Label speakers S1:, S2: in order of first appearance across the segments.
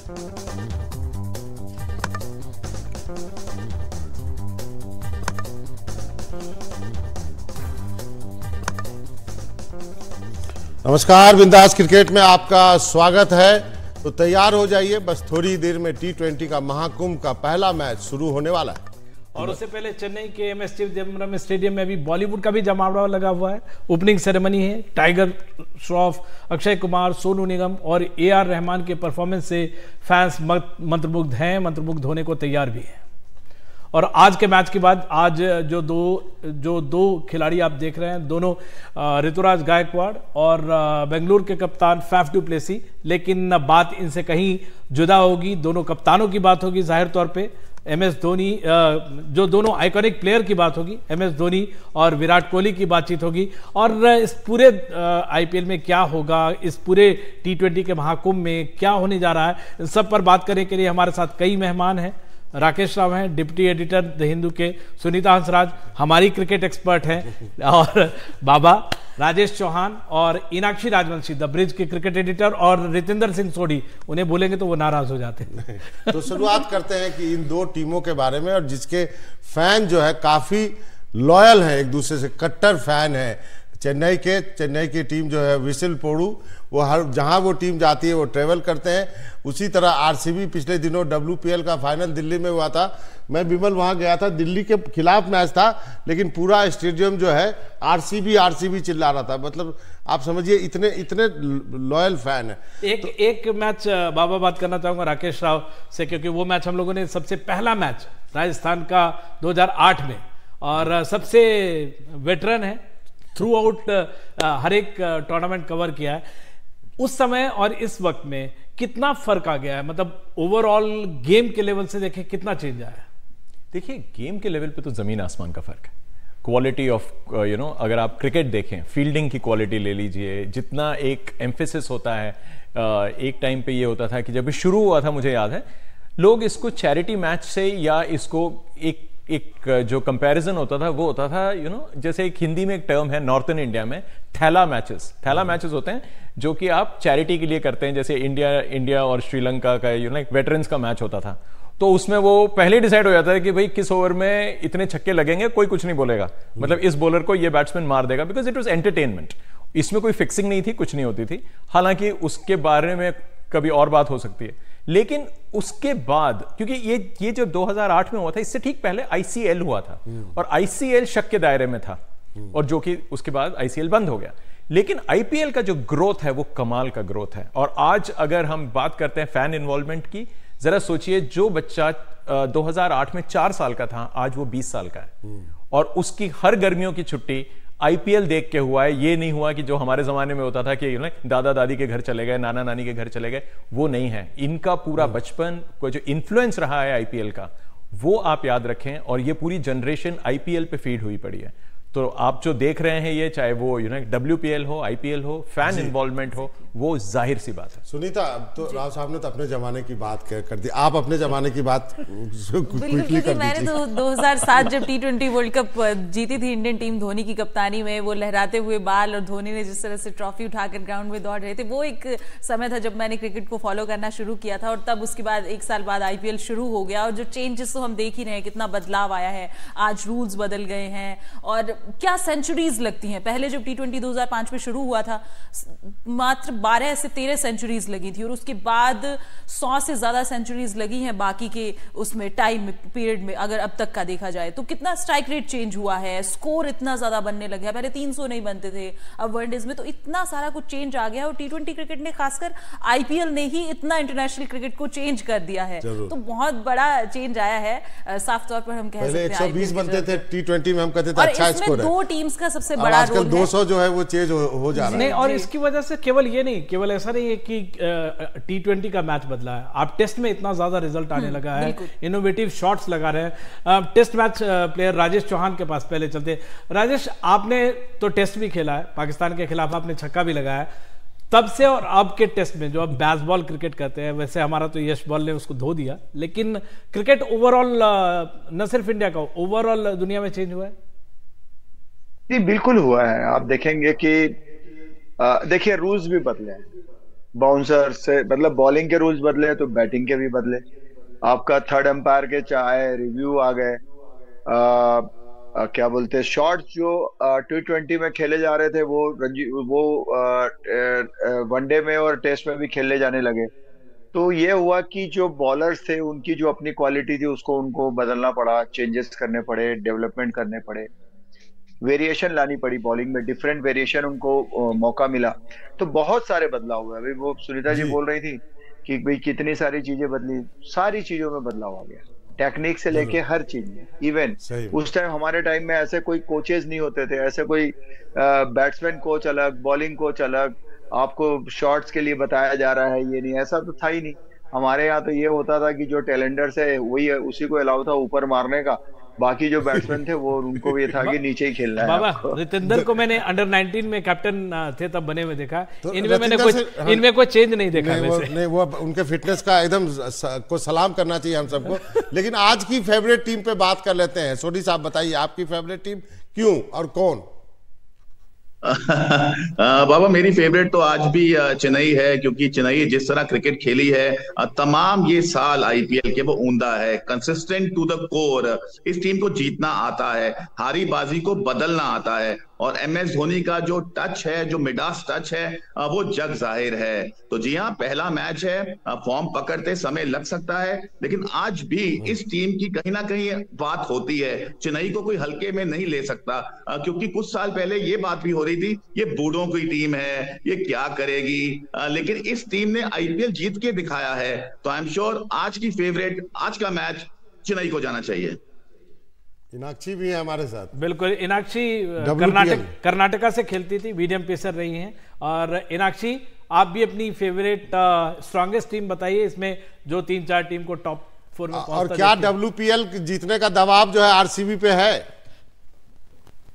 S1: नमस्कार, बिंदास क्रिकेट में आपका स्वागत है। तो तैयार हो जाइए, बस थोड़ी देर में T20 का महाकुंभ का पहला मैच शुरू होने वाला है।
S2: और उससे पहले चेन्नई के MS चिदंबरम स्टेडियम में अभी बॉलीवुड का भी जमावड़ा लगा हुआ है। ओपनिंग सेरेमनी है। टाइगर श्रॉफ, अक्षय कुमार, सोनू निगम और AR रहमान के परफॉर्मेंस से फैंस मंत्रमुग्ध हैं, मंत्रमुग्ध होने को तैयार भी हैं। और आज के मैच के बाद आज जो दो खिलाड़ी आप देख रहे हैं, दोनों ऋतुराज गायकवाड़ और बेंगलुरु के कप्तान फैफ डू प्लेसी, लेकिन बात इनसे कहीं जुदा होगी। दोनों कप्तानों की बात होगी जाहिर तौर पे। MS धोनी, जो दोनों आइकॉनिक प्लेयर की बात होगी, MS धोनी और विराट कोहली की बातचीत होगी। और इस पूरे IPL में क्या होगा, इस पूरे T20 के महाकुंभ में क्या होने जा रहा है, इन सब पर बात करने के लिए हमारे साथ कई मेहमान हैं। राकेश राव हैं, डिप्टी एडिटर द हिंदू के। सुनीता हंसराज हमारी क्रिकेट एक्सपर्ट हैं, और बाबा राजेश चौहान और इनाक्षी राजवंशी द ब्रिज के क्रिकेट एडिटर, और रितेंद्र सिंह सोढ़ी, उन्हें बोलेंगे तो वो नाराज हो जाते हैं।
S1: तो शुरुआत करते हैं कि इन दो टीमों के बारे में, और जिसके फैन जो है काफी लॉयल हैं, एक दूसरे से कट्टर फैन है। चेन्नई की टीम जो है विसिल पोड़ू, वो हर जहां वो टीम जाती है वो ट्रेवल करते हैं। उसी तरह RCB पिछले दिनों WPL का फाइनल दिल्ली में हुआ था। मैं विमल वहां गया था, दिल्ली के खिलाफ मैच था, लेकिन पूरा स्टेडियम जो है RCB चिल्ला रहा था। मतलब आप समझिए इतने लॉयल फैन है।
S2: एक मैच बाबा बात करना चाहूंगा राकेश राव से, क्योंकि वो मैच हम लोगों ने सबसे पहला मैच राजस्थान का 2008 में, और सबसे वेटरन है, थ्रू आउट हर एक टूर्नामेंट कवर किया है। उस समय और इस वक्त में कितना फर्क आ गया है, मतलब ओवरऑल गेम के लेवल से देखें कितना चेंज आया है?
S3: देखिए, गेम के लेवल पे तो जमीन आसमान का फर्क है। क्वालिटी ऑफ अगर आप क्रिकेट देखें, फील्डिंग की क्वालिटी ले लीजिए, जितना एक एम्फेसिस होता है। एक टाइम पे ये होता था कि जब शुरू हुआ था, मुझे याद है, लोग इसको चैरिटी मैच से, या इसको एक जो कंपैरिजन होता था वो होता था जैसे एक हिंदी में एक टर्म है नॉर्थन इंडिया में, थैला मैचेस होते हैं जो कि आप चैरिटी के लिए करते हैं। जैसे इंडिया और श्रीलंका का एक वेटरन्स का मैच होता था, तो उसमें वो पहले डिसाइड हो जाता है कि भाई किस ओवर में इतने छक्के लगेंगे, कोई कुछ नहीं बोलेगा, मतलब इस बॉलर को ये बैट्समैन मार देगा, बिकॉज इट वाज एंटरटेनमेंट। इसमें कोई फिक्सिंग नहीं थी, कुछ नहीं होती थी। हालांकि उसके बारे में कभी और बात हो सकती है, लेकिन उसके बाद, क्योंकि ये जो 2008 में हुआ था, इससे ठीक पहले ICL हुआ था, और ICL शक के दायरे में था, और जो कि उसके बाद ICL बंद हो गया। लेकिन IPL का जो ग्रोथ है वो कमाल का ग्रोथ है। और आज अगर हम बात करते हैं फैन इन्वॉल्वमेंट की, जरा सोचिए, जो बच्चा 2008 में 4 साल का था, आज वो 20 साल का है, और उसकी हर गर्मियों की छुट्टी IPL देख के हुआ है। ये नहीं हुआ कि जो हमारे जमाने में होता था कि दादा दादी के घर चले गए, नाना नानी के घर चले गए, वो नहीं है। इनका पूरा बचपन को जो इन्फ्लुएंस रहा है IPL का, वो आप याद रखें, और ये पूरी जनरेशन IPL पे फीड हुई पड़ी है। तो आप जो देख रहे हैं ये, चाहे वो WPL हो, IPL हो, फैन इन्वॉल्वमेंट हो, वो जाहिर सी बात है।
S1: सुनीता, अब तो राव साहब ने तो अपने जमाने की बात कर दी, आप अपने जमाने की बात क्विकली कर
S4: मैंने तो 2007 जब T20 वर्ल्ड कप जीती थी इंडियन टीम धोनी की कप्तानी में, वो लहराते हुए बाल और धोनी ने जिस तरह से ट्रॉफी उठाकर ग्राउंड में दौड़ रहे थे, वो एक समय था जब मैंने क्रिकेट को फॉलो करना शुरू किया था। और तब उसके बाद 1 साल बाद IPL शुरू हो गया, और जो चेंजेस तो हम देख ही रहे हैं, कितना बदलाव आया है। आज रूल्स बदल गए हैं, और क्या सेंचुरीज लगती हैं। पहले जब T20 2005 में शुरू हुआ था, मात्र 12 से 13 सेंचुरीज लगी थी, और उसके बाद 100 से ज्यादा सेंचुरीज लगी हैं बाकी के उसमें टाइम पीरियड में। अगर अब तक का देखा जाए तो कितना स्ट्राइक रेट चेंज हुआ है, स्कोर इतना ज्यादा बनने लगा है। पहले 300 नहीं बनते थे, अब वनडेज में तो इतना सारा कुछ चेंज आ गया। और T20 क्रिकेट ने, खासकर IPL ने ही इतना इंटरनेशनल क्रिकेट को चेंज कर दिया है, तो बहुत बड़ा चेंज आया है। साफ तौर पर हम कह सकते हैं
S1: 120 बनते थे T20 में, हम कहते थे अच्छा स्कोर है।
S4: 2 टीम्स का सबसे बड़ा
S1: रोल है। 200 जो है वो चेंज हो जा रहा है।
S2: और इसकी वजह से केवल ऐसा नहीं है कि T20 का मैच बदला है, आप टेस्ट में इतना ज्यादा रिजल्ट आने लगा है, इनोवेटिव शॉट्स लगा रहे हैं। Test match player Rajesh Chauhan के पास पहले चलते। राजेश, आपने तो टेस्ट भी खेला है, पाकिस्तान के खिलाफ आपने छक्का भी लगाया है। तब से और अब के टेस्ट में जो अब बेसबॉल क्रिकेट कहते हैं, वैसे हमारा तो यश बॉल ने उसको धो दिया, लेकिन क्रिकेट ओवरऑल, न सिर्फ इंडिया का, ओवरऑल दुनिया में चेंज हुआ है।
S5: जी बिल्कुल हुआ है। आप देखेंगे कि देखिए रूल्स भी बदले हैं। बाउंसर से, मतलब बॉलिंग के रूल्स बदले तो बैटिंग के भी बदले। आपका थर्ड अंपायर के चाहे रिव्यू आ गए, क्या बोलते हैं, शॉट्स जो T20 में खेले जा रहे थे वो वनडे में और टेस्ट में भी खेले जाने लगे। तो ये हुआ कि जो बॉलर्स थे उनकी जो अपनी क्वालिटी थी उसको उनको बदलना पड़ा, चेंजेस करने पड़े, डेवलपमेंट करने पड़े, वेरिएशन लानी पड़ी बॉलिंग में, डिफरेंट वेरिएशन उनको मौका मिला। तो बहुत सारे बदलाव हुए। अभी वो सुनीता जी बोल रही थी कि भाई कितनी सारी चीजें बदली, सारी चीजों में बदलाव आ गया, टेक्निक से लेके हर चीज में। इवन उस टाइम हमारे टाइम में ऐसे कोई कोचेस नहीं होते थे, ऐसे कोई बैट्समैन कोच अलग, बॉलिंग कोच अलग, आपको शॉट्स के लिए बताया जा रहा है, ये नहीं, ऐसा तो था ही नहीं। हमारे यहाँ तो ये होता था कि जो टैलेंडर्स है वही उसी को अलाउ था ऊपर मारने का, बाकी जो बैट्समैन थे वो उनको भी था कि नीचे ही खेलना है।
S2: बाबा रितेंद्र को मैंने अंडर 19 में कैप्टन थे तब बने हुए देखा, तो इनमें कोई चेंज नहीं देखा।
S1: नहीं वो उनके फिटनेस का एकदम को सलाम करना चाहिए हम सबको। लेकिन आज की फेवरेट टीम पे बात कर लेते हैं। सोनी साहब बताइए आपकी फेवरेट टीम क्यों और कौन?
S6: बाबा मेरी फेवरेट तो आज भी चेन्नई है, क्योंकि चेन्नई जिस तरह क्रिकेट खेली है तमाम ये साल आईपीएल के, वो ऊंदा है, कंसिस्टेंट टू द कोर। इस टीम को जीतना आता है, हारी बाजी को बदलना आता है, और एमएस धोनी का जो टच है, जो मिडास टच है, वो जग जाहिर है। तो जी हाँ, पहला मैच है, फॉर्म पकड़ते समय लग सकता है, लेकिन आज भी इस टीम की कहीं ना कहीं बात होती है। चेन्नई को कोई हल्के में नहीं ले सकता, क्योंकि कुछ साल पहले ये बात भी हो रही थी ये बूढ़ों की टीम है, ये क्या करेगी, लेकिन इस टीम ने आईपीएल जीत के दिखाया है। तो आई एम श्योर आज की फेवरेट, आज का मैच चेन्नई को जाना चाहिए।
S1: इनाक्षी भी है हमारे साथ।
S2: बिल्कुल, इनाक्षी कर्नाटका से खेलती थी, मीडियम पेसर रही हैं। और इनाक्षी आप भी अपनी फेवरेट स्ट्रॉन्गेस्ट टीम बताइए, इसमें जो 3-4 टीम को टॉप 4 में
S1: और क्या WPL जीतने का दबाव जो है आरसीबी पे है?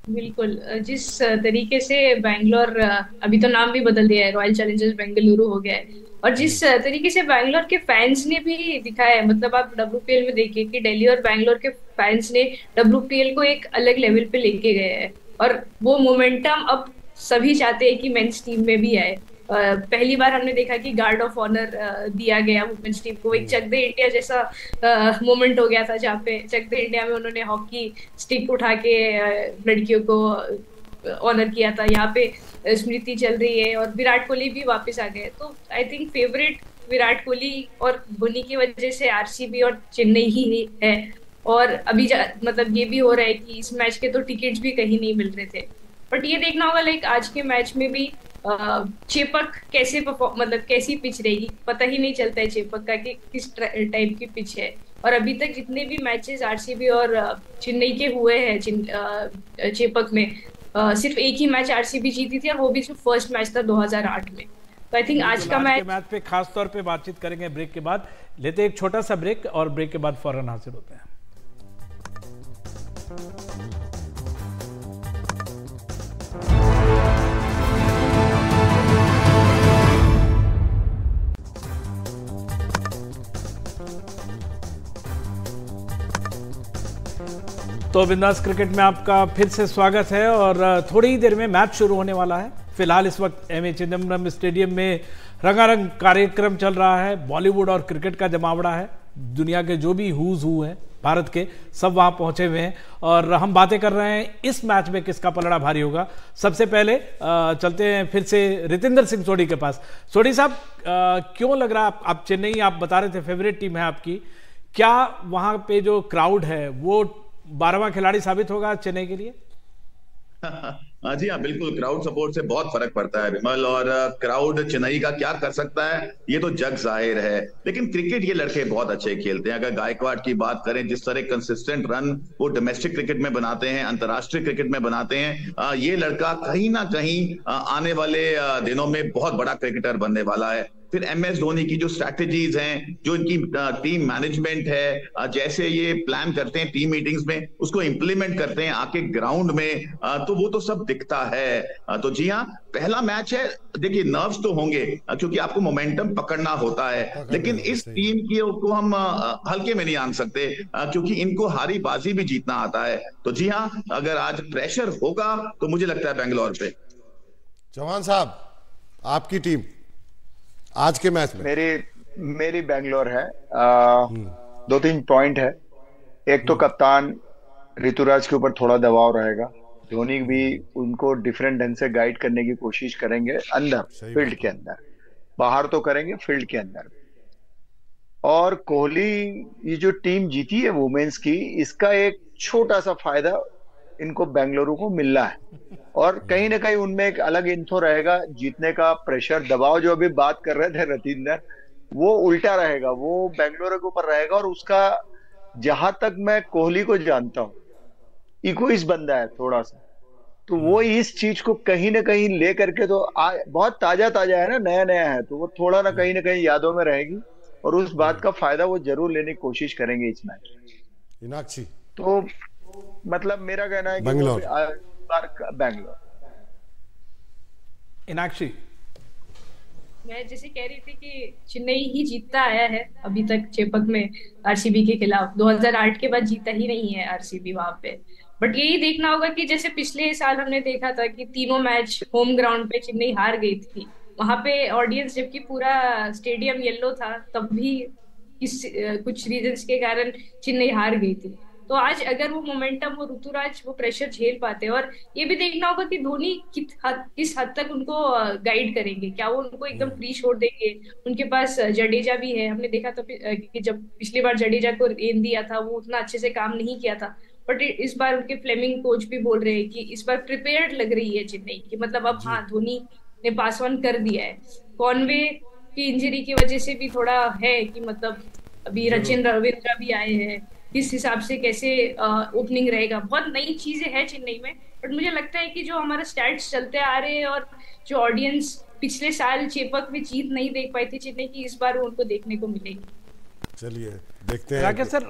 S7: बिल्कुल, जिस तरीके से बैंगलोर, अभी तो नाम भी बदल दिया है, रॉयल चैलेंजर्स बेंगलुरु हो गया है, और जिस तरीके से बैंगलोर के फैंस ने भी दिखाया है, मतलब आप WPL में देखिए कि दिल्ली और बैंगलोर के फैंस ने WPL को एक अलग लेवल पे लेके गए हैं, और वो मोमेंटम अब सभी चाहते हैं कि मेंस टीम में भी आए। पहली बार हमने देखा कि गार्ड ऑफ ऑनर दिया गया वुमेन्स टीम को, एक चक दे इंडिया जैसा मोमेंट हो गया था, जहाँ पे चक दे इंडिया में उन्होंने हॉकी स्टिक उठा के लड़कियों को ऑनर किया था। यहाँ पे स्मृति चल रही है और विराट कोहली भी वापस आ गए। तो I think favourite Virat Kohli और धोनी की वजह से आरसीबी और चेन्नई ही है। और अभी मतलब ये भी हो रहा है कि इस मैच के तो टिकट्स भी कहीं नहीं मिल रहे थे, बट ये देखना होगा लाइक आज के मैच में भी चेपक कैसे मतलब कैसी पिच रहेगी, पता ही नहीं चलता है चेपक का कि किस टाइप की पिच है। और अभी तक जितने भी मैचेस आरसीबी और चेन्नई के हुए हैं चेपक में, सिर्फ एक ही मैच आरसीबी जीती थी, और वो भी सिर्फ फर्स्ट मैच था 2008 में। तो आई थिंक आज का
S2: मैच पे खास तौर पे बातचीत करेंगे ब्रेक के बाद। लेते एक छोटा सा ब्रेक और ब्रेक के बाद फौरन हाजिर होते हैं। तो बिंदास क्रिकेट में आपका फिर से स्वागत है, और थोड़ी ही देर में मैच शुरू होने वाला है। फिलहाल इस वक्त एमए चिदम्बरम स्टेडियम में रंगारंग कार्यक्रम चल रहा है, बॉलीवुड और क्रिकेट का जमावड़ा है। दुनिया के जो भी हुज हू हैं भारत के, सब वहां पहुंचे हुए हैं, और हम बातें कर रहे हैं इस मैच में किसका पलड़ा भारी होगा। सबसे पहले चलते हैं फिर से रितेंद्र सिंह सोढ़ी के पास। सोढ़ी साहब, क्यों लग रहा है आप चेन्नई, आप बता रहे थे फेवरेट टीम है आपकी, क्या वहां पे जो क्राउड है वो 12वां खिलाड़ी साबित होगा चेन्नई के लिए?
S6: जी हाँ, बिल्कुल, क्राउड सपोर्ट से बहुत फर्क पड़ता है विमल, और क्राउड चेन्नई का क्या कर सकता है ये तो जग जाहिर है। लेकिन क्रिकेट ये लड़के बहुत अच्छे खेलते हैं। अगर गायकवाड़ की बात करें, जिस तरह कंसिस्टेंट रन वो डोमेस्टिक क्रिकेट में बनाते हैं, अंतर्राष्ट्रीय क्रिकेट में बनाते हैं, ये लड़का कहीं ना कहीं आने वाले दिनों में बहुत बड़ा क्रिकेटर बनने वाला है। फिर एमएस धोनी की जो स्ट्रैटेजीज हैं, जो इनकी टीम मैनेजमेंट है, जैसे ये प्लान करते हैं टीम मीटिंग्स में, उसको इंप्लीमेंट करते हैं आके ग्राउंड में, तो वो तो सब दिखता है। तो जी हाँ, पहला मैच है, देखिए नर्व्स तो होंगे क्योंकि आपको मोमेंटम पकड़ना होता है, लेकिन इस टीम को हम हल्के में नहीं आन सकते, क्योंकि इनको हारी बाजी भी जीतना आता है। तो जी हाँ, अगर आज प्रेशर होगा तो मुझे लगता है बेंगलोर पे।
S1: चौहान साहब, आपकी टीम? आज के मैच में?
S5: मेरी बैंगलोर है। 2-3 पॉइंट है। एक तो कप्तान ऋतुराज के ऊपर थोड़ा दबाव रहेगा। धोनी भी उनको डिफरेंट ढंग से गाइड करने की कोशिश करेंगे, अंदर फील्ड के अंदर, बाहर तो करेंगे, फील्ड के अंदर। और कोहली, ये जो टीम जीती है वुमेन्स की, इसका एक छोटा सा फायदा इनको बेंगलुरु को मिल रहा है। और कहीं ना कहीं उनमें एक अलग इन्फो रहेगा, जीतने का प्रेशर, दबाव जो अभी बात कर रहे थे रतींदर, वो उल्टा रहेगा, वो बेंगलुरु के ऊपर रहेगा। और उसका, जहां तक मैं कोहली को जानता हूं, इगोइस्ट बंदा है थोड़ा सा, तो वो इस चीज को कहीं ना कहीं ले करके, तो बहुत ताजा है ना, नया नया है, तो वो थोड़ा ना कहीं यादों में रहेगी। और उस बात का फायदा वो जरूर लेने की कोशिश करेंगे इस मैच में।
S1: मीनाक्षी,
S5: तो मतलब मेरा कहना है कि बैंगलोर।
S2: मीनाक्षी,
S7: मैं जैसे कह रही थी कि चेन्नई ही जीतता आया है अभी तक चेपक में आरसीबी के खिलाफ। 2008 के बाद जीता ही नहीं है आरसीबी वहां पे। बट यही देखना होगा कि जैसे पिछले साल हमने देखा था कि तीनों मैच होम ग्राउंड पे चेन्नई हार गई थी, वहां पे ऑडियंस, जबकि पूरा स्टेडियम येलो था, तब भी कुछ रीजंस के कारण चेन्नई हार गई थी। तो आज अगर वो मोमेंटम, वो ऋतुराज वो प्रेशर झेल पाते, और ये भी देखना होगा कि धोनी किस हद तक उनको गाइड करेंगे। क्या वो उनको एकदम फ्री छोड़ देंगे? उनके पास जडेजा भी है, हमने देखा था कि जब पिछली बार जडेजा को रेन दिया था वो उतना अच्छे से काम नहीं किया था। बट इस बार उनके फ्लेमिंग कोच भी बोल रहे हैं कि इस बार प्रिपेयर्ड लग रही है चेन्नई की, मतलब अब हाँ, धोनी ने पास ऑन कर दिया है। कॉनवे की इंजरी की वजह से भी थोड़ा है कि मतलब अभी रचिन रविंद्र भी आए हैं, इस हिसाब से कैसे ओपनिंग रहेगा। बहुत नई चीजें हैं चेन्नई में। बट मुझे लगता है कि जो हमारा स्टैट्स चलते आ रहे हैं और जो ऑडियंस पिछले साल चेपक में जीत नहीं देख पाई थी चेन्नई की, इस बार उनको देखने को मिलेगी।
S1: चलिए देखते हैं।
S2: राकेश सर,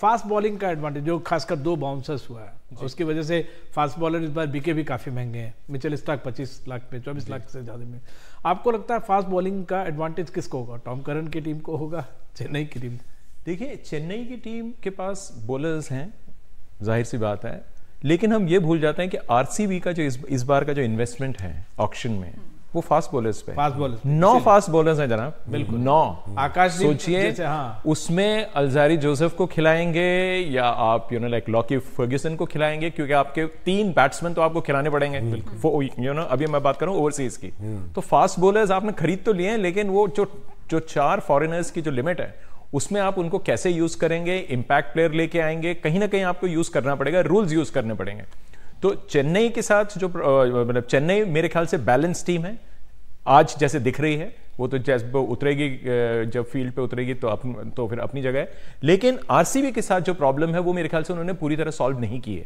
S2: फास्ट बॉलिंग का एडवांटेज, जो खासकर 2 बाउंसर्स हुआ है, उसकी वजह से फास्ट बॉलर इस बार बिके भी काफी महंगे हैं। मिचेल स्टार्क 25 लाख पे, 24 लाख से ज्यादा में। आपको लगता है फास्ट बॉलिंग का एडवांटेज किसको होगा? टॉम करन की टीम को होगा, चेन्नई की टीम?
S3: देखिए, चेन्नई की टीम के पास बॉलर्स हैं, जाहिर सी बात है, लेकिन हम ये भूल जाते हैं कि आरसीबी का जो इस बार का जो इन्वेस्टमेंट है ऑक्शन में, वो फास्ट बॉलर्स पे। 9 फास्ट बॉलर्स हैं जनाब, बिल्कुल 9।
S2: आकाश,
S3: सोचिए, हाँ। उसमें अलजारी जोसेफ को खिलाएंगे या आप लाइक लॉकी फर्ग्यूसन को खिलाएंगे, क्योंकि आपके 3 बैट्समैन तो आपको खिलाने पड़ेंगे। अभी मैं बात करूं ओवरसीज की, तो फास्ट बॉलर्स आपने खरीद तो लिए हैं, लेकिन वो जो 4 फॉरेनर्स की जो लिमिट है, उसमें आप उनको कैसे यूज करेंगे? इंपैक्ट प्लेयर लेके आएंगे, कहीं ना कहीं आपको यूज करना पड़ेगा, रूल्स यूज करने पड़ेंगे। तो चेन्नई के साथ जो मतलब चेन्नई मेरे ख्याल से बैलेंस टीम है आज, जैसे दिख रही है। वो तो जब उतरेगी, जब फील्ड पे उतरेगी तो फिर अपनी जगह है। लेकिन आरसीबी के साथ जो प्रॉब्लम है वो मेरे ख्याल से उन्होंने पूरी तरह सॉल्व नहीं की है।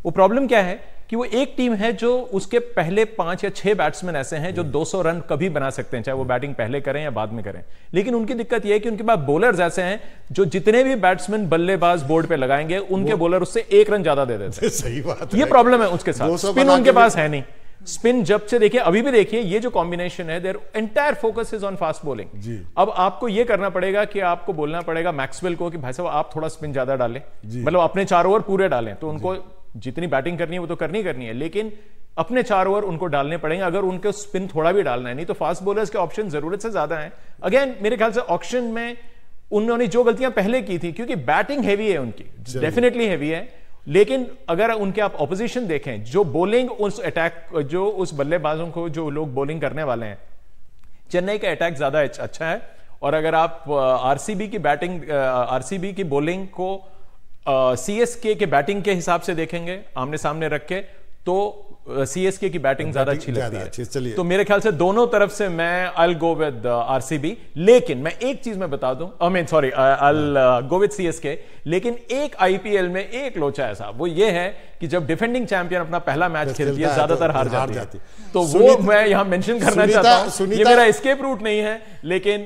S3: वो प्रॉब्लम क्या है कि वो एक टीम है जो उसके पहले 5 या 6 बैट्समैन ऐसे हैं जो 200 रन कभी बना सकते हैं, चाहे वो बैटिंग पहले करें या बाद में करें। लेकिन उनकी दिक्कत यह है कि उनके पास बॉलर्स ऐसे हैं जो जितने भी बैट्समैन बल्लेबाज बोर्ड पे लगाएंगे, उनके बॉलर उससे 1 रन ज्यादा दे देते हैं।
S1: सही बात
S3: है, ये प्रॉब्लम है उसके साथ। स्पिन उनके पास है नहीं। स्पिन जब से देखिए, अभी भी देखिए, ये जो कॉम्बिनेशन है, their entire focus is on fast bowling. अब आपको ये करना पड़ेगा कि आपको बोलना पड़ेगा मैक्सवेल को कि भाई साहब आप थोड़ा स्पिन ज्यादा डालें, मतलब अपने 4 ओवर पूरे डालें। तो उनको जितनी बैटिंग करनी है वो तो करनी है, लेकिन अपने 4 ओवर उनको डालने पड़ेंगे अगर उनको स्पिन थोड़ा भी डालना है। नहीं तो फास्ट बॉलर्स के ऑप्शन जरूरत से ज्यादा है। अगेन मेरे ख्याल से ऑक्शन में उन्होंने जो गलतियां पहले की थी, क्योंकि बैटिंग हैवी है उनकी, डेफिनेटली हैवी है, लेकिन अगर उनके आप ऑपोजिशन देखें, जो बॉलिंग उस अटैक, जो उस बल्लेबाजों को जो लोग बॉलिंग करने वाले हैं, चेन्नई का अटैक ज्यादा अच्छा है। और अगर आप आरसीबी की बैटिंग, आरसीबी की बॉलिंग को सीएसके के बैटिंग के हिसाब से देखेंगे आमने सामने रख के, तो सीएसके की बैटिंग ज्यादा अच्छी लगती है। तो मेरे ख्याल से दोनों तरफ से मैं आई गो विद आरसीबी। लेकिन मैं एक चीज मैं बता दूं, आई गो विद सीएसके। लेकिन एक आईपीएल में एक लोचा ऐसा, वो ये है कि जब डिफेंडिंग चैंपियन अपना पहला मैच खेलती है, ज्यादातर हार जाती है। तो वो मैं यहां मेंशन करना चाहता हूं, ये मेरा एस्केप रूट नहीं है। लेकिन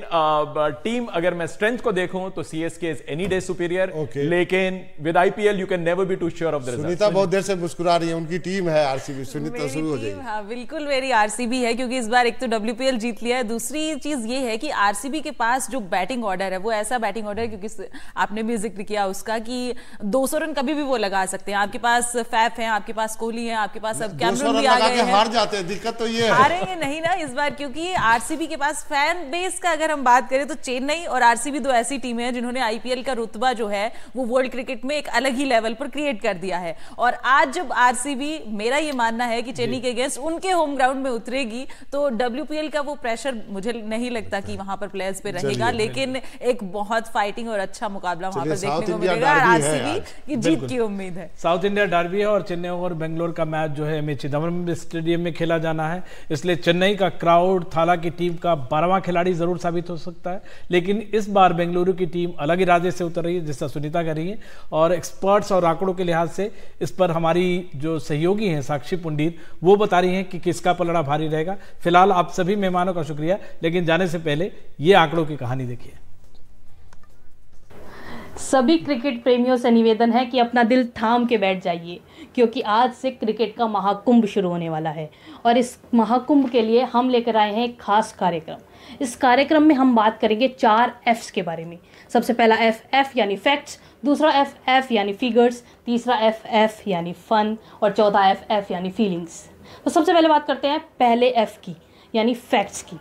S3: टीम अगर मैं स्ट्रेंथ को देखूं तो CSK is any day superior, लेकिन with IPL you can never be too sure of the result.
S1: Sunita बहुत देर से मुस्कुरा रही है, उनकी टीम है आरसीबी सुनीता शुरू हो जाएगी।
S4: हाँ बिल्कुल मेरी आरसीबी है, क्योंकि इस बार एक तो WPL जीत लिया है, दूसरी चीज ये है कि आरसीबी के पास जो बैटिंग ऑर्डर है वो ऐसा बैटिंग ऑर्डर है, क्योंकि आपने भी जिक्र किया उसका कि 200 रन कभी भी वो लगा सकते हैं। आपके पास फैफ है, आपके पास कोहली है, आपके पास अब कैमरन भी आ गए हैं।
S1: हार जाते हैं, दिक्कत तो ये है।
S4: हारेंगे नहीं ना इस बार, क्योंकि आरसीबी के पास फैन बेस का अगर हम बात करें तो चेन्नई और आरसीबी दो ऐसी टीमें हैं जिन्होंने आईपीएल का रुतबा जो है वो वर्ल्ड क्रिकेट में एक अलग ही लेवल पर क्रिएट कर दिया है। और आज जब आरसीबी, मेरा ये मानना है कि चेन्नई के अगेंस्ट उनके होम ग्राउंड में उतरेगी तो डब्ल्यूपीएल का वो प्रेशर मुझे नहीं लगता कि वहां पर प्लेयर्स पे रहेगा, लेकिन एक बहुत फाइटिंग और अच्छा मुकाबला वहां पर देखने को मिलेगा। आरसीबी की जीत की उम्मीद है।
S2: साउथ इंडिया डर्बी है और चेन्नई और बेंगलोर का मैच जो है एमए चिदम्बरम स्टेडियम में खेला जाना है, इसलिए चेन्नई का क्राउड थाला की टीम का 12वां खिलाड़ी जरूर साबित हो सकता है। लेकिन इस बार बेंगलुरु की टीम अलग इरादे से उतर रही है, जैसा सुनीता कह रही है, और एक्सपर्ट्स और आंकड़ों के लिहाज से इस पर हमारी जो सहयोगी हैं साक्षी पुंडीर वो बता रही हैं कि किसका पलड़ा भारी रहेगा। फिलहाल आप सभी मेहमानों का शुक्रिया, लेकिन जाने से पहले ये आंकड़ों की कहानी देखिए।
S8: सभी क्रिकेट प्रेमियों से निवेदन है कि अपना दिल थाम के बैठ जाइए, क्योंकि आज से क्रिकेट का महाकुंभ शुरू होने वाला है और इस महाकुंभ के लिए हम लेकर आए हैं एक खास कार्यक्रम। इस कार्यक्रम में हम बात करेंगे 4 F's के बारे में। सबसे पहला F यानी फैक्ट्स, दूसरा F यानी फिगर्स, तीसरा F यानी फन और चौथा F यानी फीलिंग्स। तो सबसे पहले बात करते हैं पहले F की यानी फैक्ट्स की।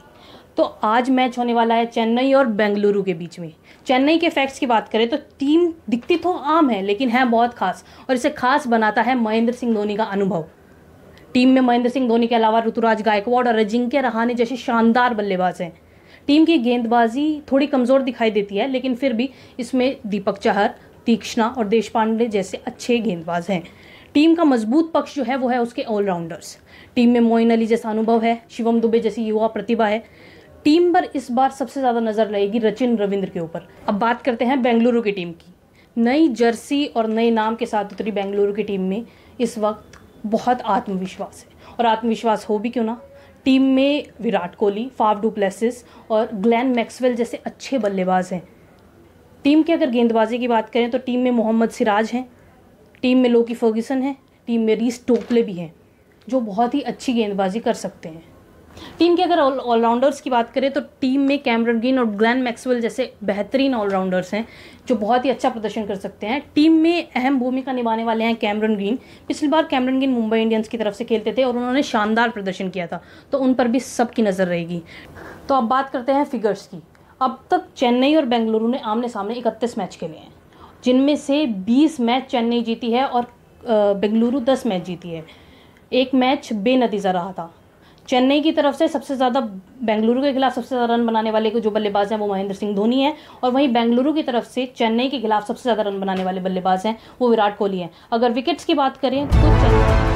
S8: तो आज मैच होने वाला है चेन्नई और बेंगलुरु के बीच में। चेन्नई के फैक्ट्स की बात करें तो टीम दिखती तो आम है लेकिन है बहुत खास, और इसे खास बनाता है महेंद्र सिंह धोनी का अनुभव। टीम में महेंद्र सिंह धोनी के अलावा ऋतुराज गायकवाड़ और अजिंक्य रहाणे जैसे शानदार बल्लेबाज हैं। टीम की गेंदबाजी थोड़ी कमज़ोर दिखाई देती है, लेकिन फिर भी इसमें दीपक चहर, तीक्ष्णा और देशपांडे जैसे अच्छे गेंदबाज हैं। टीम का मजबूत पक्ष जो है वो है उसके ऑलराउंडर्स। टीम में मोइन अली जैसा अनुभव है, शिवम दुबे जैसी युवा प्रतिभा है। टीम पर इस बार सबसे ज़्यादा नज़र रहेगी सचिन रविंद्र के ऊपर। अब बात करते हैं बेंगलुरु की टीम की। नई जर्सी और नए नाम के साथ उतरी बेंगलुरु की टीम में इस वक्त बहुत आत्मविश्वास है, और आत्मविश्वास हो भी क्यों ना। टीम में Virat Kohli, Faf du Plessis और ग्लेन मैक्सवेल जैसे अच्छे बल्लेबाज हैं। टीम की अगर गेंदबाजी की बात करें तो टीम में मोहम्मद सिराज हैं, टीम में लोकी फर्ग्यूसन है, टीम में रीस टोपले भी हैं जो बहुत ही अच्छी गेंदबाजी कर सकते हैं। टीम के अगर ऑलराउंडर्स की बात करें तो टीम में कैमरन ग्रीन और ग्लेन मैक्सवेल जैसे बेहतरीन ऑलराउंडर्स हैं जो बहुत ही अच्छा प्रदर्शन कर सकते हैं। टीम में अहम भूमिका निभाने वाले हैं कैमरन ग्रीन। पिछली बार कैमरन ग्रीन मुंबई इंडियंस की तरफ से खेलते थे और उन्होंने शानदार प्रदर्शन किया था, तो उन पर भी सबकी नज़र रहेगी। तो अब बात करते हैं फिगर्स की। अब तक चेन्नई और बेंगलुरु ने आमने सामने 31 मैच खेले हैं, जिनमें से 20 मैच चेन्नई जीती है और बेंगलुरु 10 मैच जीती है। एक मैच बेनतीजा रहा था। चेन्नई की तरफ से सबसे ज़्यादा बेंगलुरु के खिलाफ सबसे ज़्यादा रन बनाने वाले जो बल्लेबाज हैं वो महेंद्र सिंह धोनी है, और वहीं बेंगलुरु की तरफ से चेन्नई के खिलाफ सबसे ज़्यादा रन बनाने वाले बल्लेबाज हैं वो विराट कोहली हैं। अगर विकेट्स की बात करें तो